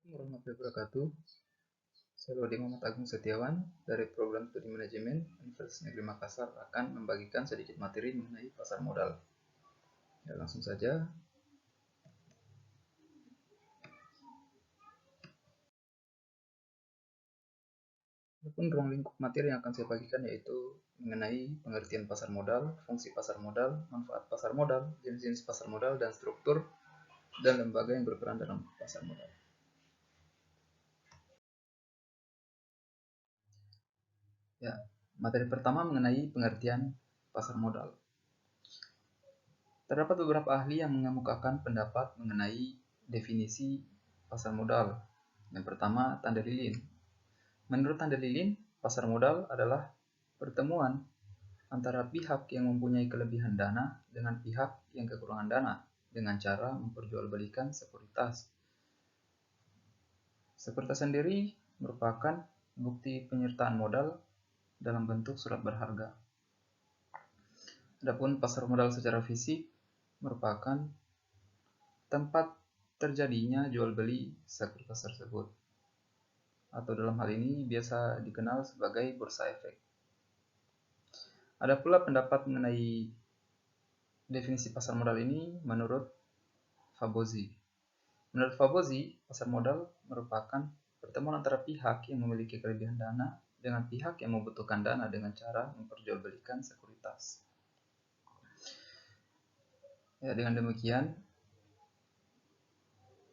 Warahmatullahi wabarakatuh. Saya Lodi Muhammad Agung Setiawan dari Program Studi Manajemen Universitas Negeri Makassar akan membagikan sedikit materi mengenai pasar modal. Ya, langsung saja. Adapun ruang lingkup materi yang akan saya bagikan yaitu mengenai pengertian pasar modal, fungsi pasar modal, manfaat pasar modal, jenis-jenis pasar modal, dan struktur dan lembaga yang berperan dalam pasar modal. Ya, materi pertama mengenai pengertian pasar modal. Terdapat beberapa ahli yang mengemukakan pendapat mengenai definisi pasar modal. Yang pertama, Tanda Lilin. Menurut Tanda Lilin, pasar modal adalah pertemuan antara pihak yang mempunyai kelebihan dana dengan pihak yang kekurangan dana dengan cara memperjualbelikan sekuritas. Sekuritas sendiri merupakan bukti penyertaan modal dalam bentuk surat berharga. Adapun pasar modal secara fisik merupakan tempat terjadinya jual beli sekuritas tersebut, atau dalam hal ini biasa dikenal sebagai bursa efek. Ada pula pendapat mengenai definisi pasar modal ini menurut Fabozzi. Menurut Fabozzi, pasar modal merupakan pertemuan antara pihak yang memiliki kelebihan dana dengan pihak yang membutuhkan dana dengan cara memperjualbelikan sekuritas. Ya, dengan demikian,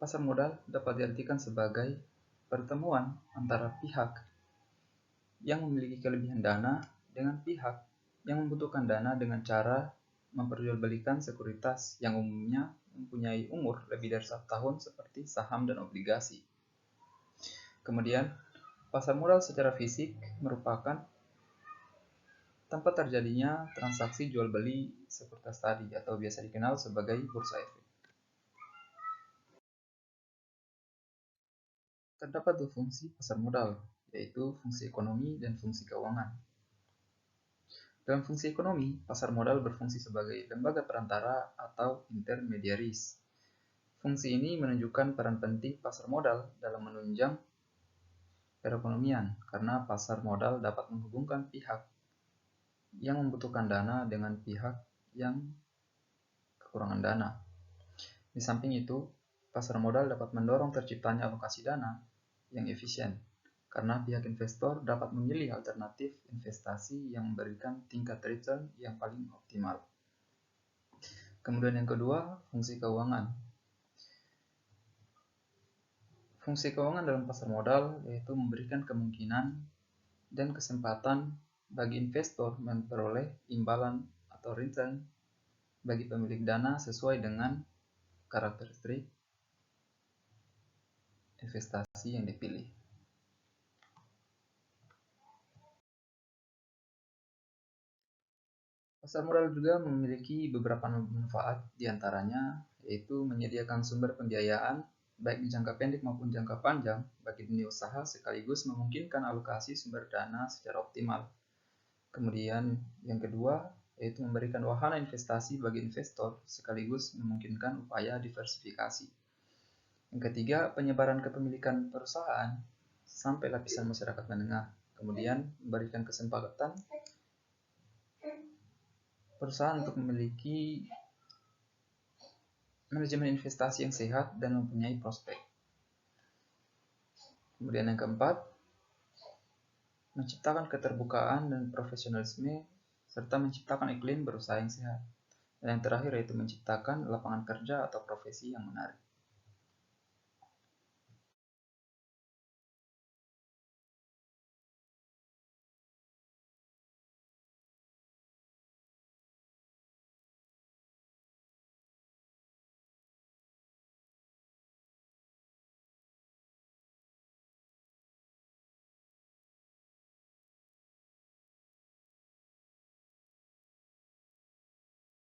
pasar modal dapat diartikan sebagai pertemuan antara pihak yang memiliki kelebihan dana dengan pihak yang membutuhkan dana dengan cara memperjualbelikan sekuritas yang umumnya mempunyai umur lebih dari 1 tahun seperti saham dan obligasi. Kemudian, pasar modal secara fisik merupakan tempat terjadinya transaksi jual beli sekuritas tadi atau biasa dikenal sebagai bursa efek. Terdapat dua fungsi pasar modal, yaitu fungsi ekonomi dan fungsi keuangan. Dalam fungsi ekonomi, pasar modal berfungsi sebagai lembaga perantara atau intermediaris. Fungsi ini menunjukkan peran penting pasar modal dalam menunjang perekonomian, karena pasar modal dapat menghubungkan pihak yang membutuhkan dana dengan pihak yang kekurangan dana. Di samping itu, pasar modal dapat mendorong terciptanya alokasi dana yang efisien, karena pihak investor dapat memilih alternatif investasi yang memberikan tingkat return yang paling optimal. Kemudian yang kedua, fungsi keuangan. Fungsi keuangan dalam pasar modal yaitu memberikan kemungkinan dan kesempatan bagi investor memperoleh imbalan atau return bagi pemilik dana sesuai dengan karakteristik investasi yang dipilih. Pasar modal juga memiliki beberapa manfaat, diantaranya yaitu menyediakan sumber pembiayaan baik di jangka pendek maupun jangka panjang bagi dunia usaha sekaligus memungkinkan alokasi sumber dana secara optimal. Kemudian yang kedua yaitu memberikan wahana investasi bagi investor sekaligus memungkinkan upaya diversifikasi. Yang ketiga, penyebaran kepemilikan perusahaan sampai lapisan masyarakat menengah. Kemudian memberikan kesempatan perusahaan untuk memiliki manajemen investasi yang sehat dan mempunyai prospek. Kemudian yang keempat, menciptakan keterbukaan dan profesionalisme serta menciptakan iklim berusaha yang sehat. Dan yang terakhir yaitu menciptakan lapangan kerja atau profesi yang menarik.